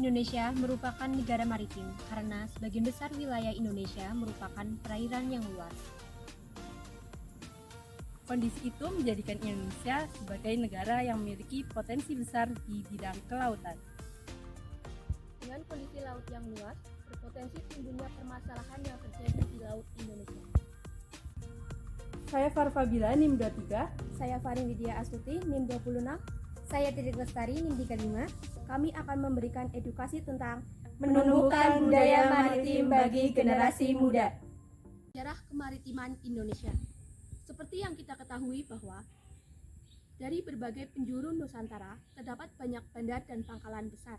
Indonesia merupakan negara maritim karena sebagian besar wilayah Indonesia merupakan perairan yang luas. Kondisi itu menjadikan Indonesia sebagai negara yang memiliki potensi besar di bidang kelautan. Dengan kondisi laut yang luas, berpotensi timbulnya permasalahan yang terjadi di laut Indonesia. Saya Farfabila, NIM 23. Saya Farin Widya Astuti, NIM 26. Saya Titik Lestari, NIM 35. Kami akan memberikan edukasi tentang Menumbuhkan budaya maritim bagi generasi muda. sejarah kemaritiman Indonesia. Seperti yang kita ketahui bahwa dari berbagai penjuru Nusantara terdapat banyak bandar dan pangkalan besar.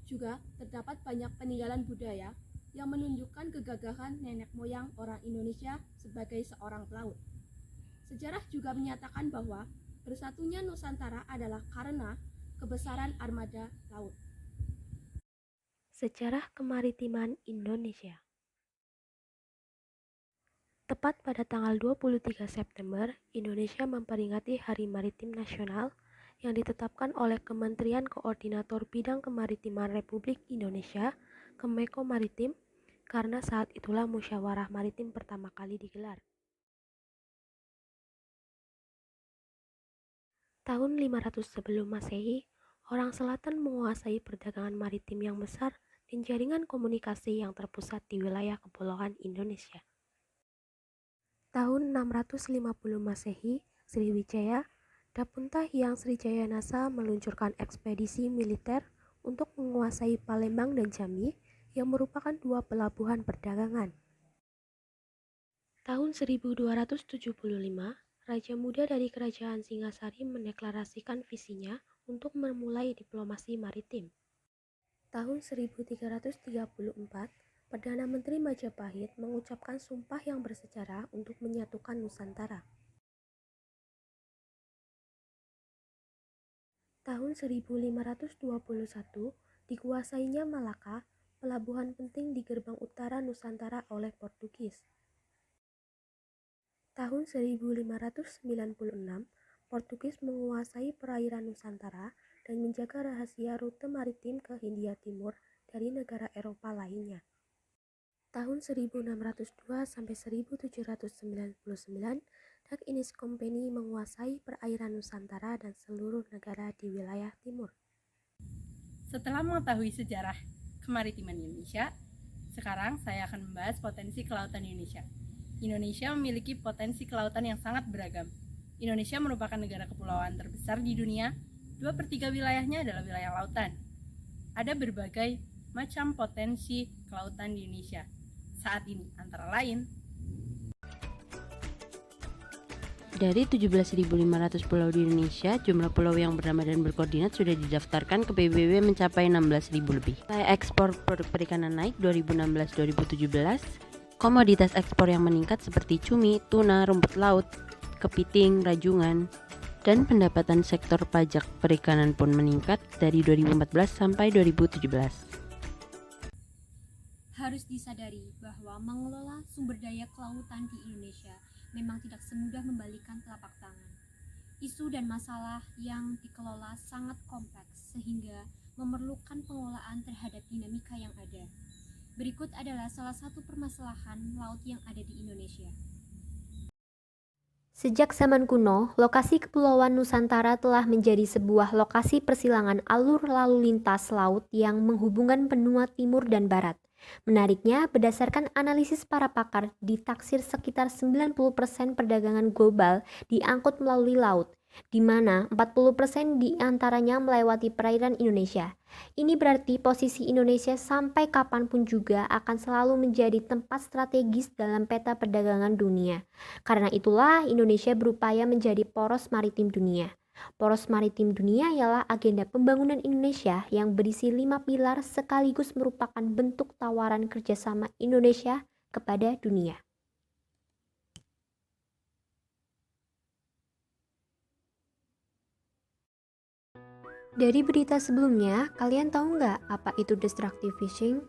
Juga terdapat banyak peninggalan budaya yang menunjukkan kegagahan nenek moyang orang Indonesia sebagai seorang pelaut. Sejarah juga menyatakan bahwa bersatunya Nusantara adalah karena kebesaran armada laut. Sejarah kemaritiman Indonesia. Tepat pada tanggal 23 September, Indonesia memperingati Hari Maritim Nasional yang ditetapkan oleh Kementerian Koordinator Bidang Kemaritiman Republik Indonesia, Kemenko Maritim, karena saat itulah musyawarah maritim pertama kali digelar. Tahun 500 sebelum Masehi, orang selatan menguasai perdagangan maritim yang besar dan jaringan komunikasi yang terpusat di wilayah kepulauan Indonesia. Tahun 650 Masehi, Sriwijaya, Dapunta Hyang Srijayanasa meluncurkan ekspedisi militer untuk menguasai Palembang dan Jambi yang merupakan dua pelabuhan perdagangan. Tahun 1275, Raja Muda dari Kerajaan Singasari mendeklarasikan visinya untuk memulai diplomasi maritim. Tahun 1334, Perdana Menteri Majapahit mengucapkan sumpah yang bersejarah untuk menyatukan Nusantara. Tahun 1521, dikuasainya Malaka, pelabuhan penting di gerbang utara Nusantara oleh Portugis. Tahun 1596, Portugis menguasai perairan Nusantara dan menjaga rahasia rute maritim ke Hindia Timur dari negara Eropa lainnya. Tahun 1602 sampai 1799, Dutch East Company menguasai perairan Nusantara dan seluruh negara di wilayah timur. Setelah mengetahui sejarah kemaritiman Indonesia, sekarang saya akan membahas potensi kelautan Indonesia. Indonesia memiliki potensi kelautan yang sangat beragam. Indonesia merupakan negara kepulauan terbesar di dunia, 2/3 wilayahnya adalah wilayah lautan. Ada berbagai macam potensi kelautan di Indonesia saat ini, antara lain dari 17.500 pulau di Indonesia, jumlah pulau yang bernama dan berkoordinat sudah didaftarkan ke PBB mencapai 16.000 lebih. Nilai ekspor produk perikanan naik 2016-2017. Komoditas ekspor yang meningkat seperti cumi, tuna, rumput laut, kepiting, rajungan, dan pendapatan sektor pajak perikanan pun meningkat dari 2014 sampai 2017. Harus disadari bahwa mengelola sumber daya kelautan di Indonesia memang tidak semudah membalikan telapak tangan. Isu dan masalah yang dikelola sangat kompleks sehingga memerlukan pengelolaan terhadap dinamika yang ada. Berikut adalah salah satu permasalahan laut yang ada di Indonesia. Sejak zaman kuno, lokasi Kepulauan Nusantara telah menjadi sebuah lokasi persilangan alur lalu lintas laut yang menghubungkan benua timur dan barat. Menariknya, berdasarkan analisis para pakar, ditaksir sekitar 90% perdagangan global diangkut melalui laut, di mana 40% diantaranya melewati perairan Indonesia. Ini berarti posisi Indonesia sampai kapanpun juga akan selalu menjadi tempat strategis dalam peta perdagangan dunia. Karena itulah Indonesia berupaya menjadi poros maritim dunia. Poros maritim dunia ialah agenda pembangunan Indonesia yang berisi 5 pilar sekaligus merupakan bentuk tawaran kerjasama Indonesia kepada dunia. Dari berita sebelumnya, kalian tahu nggak apa itu destructive fishing?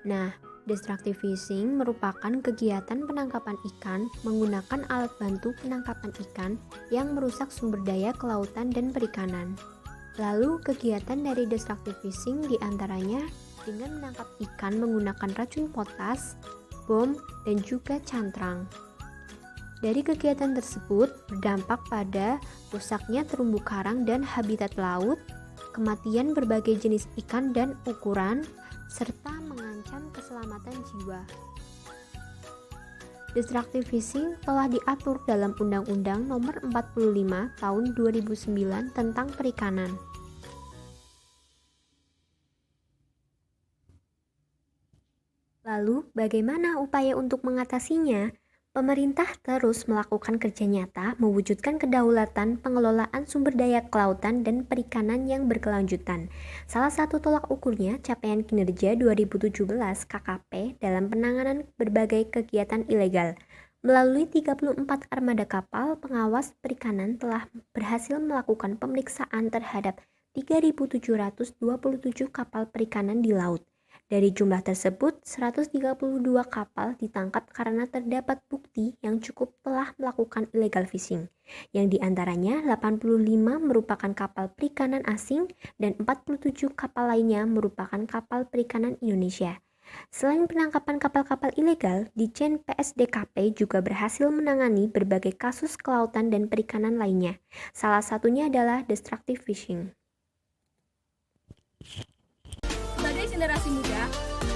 Nah, destructive fishing merupakan kegiatan penangkapan ikan menggunakan alat bantu penangkapan ikan yang merusak sumber daya kelautan dan perikanan. Lalu kegiatan dari destructive fishing diantaranya dengan menangkap ikan menggunakan racun potas, bom, dan juga cantrang. Dari kegiatan tersebut berdampak pada rusaknya terumbu karang dan habitat laut, kematian berbagai jenis ikan dan ukuran, serta mengancam keselamatan jiwa. Destructive fishing telah diatur dalam Undang-Undang Nomor 45 Tahun 2009 tentang Perikanan. Lalu, bagaimana upaya untuk mengatasinya? Pemerintah terus melakukan kerja nyata mewujudkan kedaulatan pengelolaan sumber daya kelautan dan perikanan yang berkelanjutan. Salah satu tolak ukurnya capaian kinerja 2017 KKP dalam penanganan berbagai kegiatan ilegal. Melalui 34 armada kapal, pengawas perikanan telah berhasil melakukan pemeriksaan terhadap 3.727 kapal perikanan di laut. Dari jumlah tersebut, 132 kapal ditangkap karena terdapat bukti yang cukup telah melakukan illegal fishing, yang diantaranya 85 merupakan kapal perikanan asing dan 47 kapal lainnya merupakan kapal perikanan Indonesia. Selain penangkapan kapal-kapal ilegal, Ditjen PSDKP juga berhasil menangani berbagai kasus kelautan dan perikanan lainnya. Salah satunya adalah destructive fishing. Sebagai generasi muda,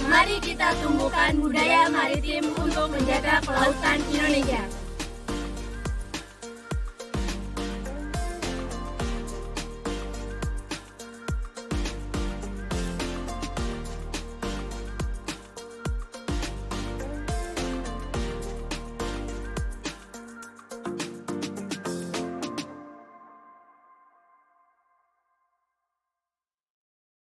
mari kita tumbuhkan budaya maritim untuk menjaga kelautan Indonesia.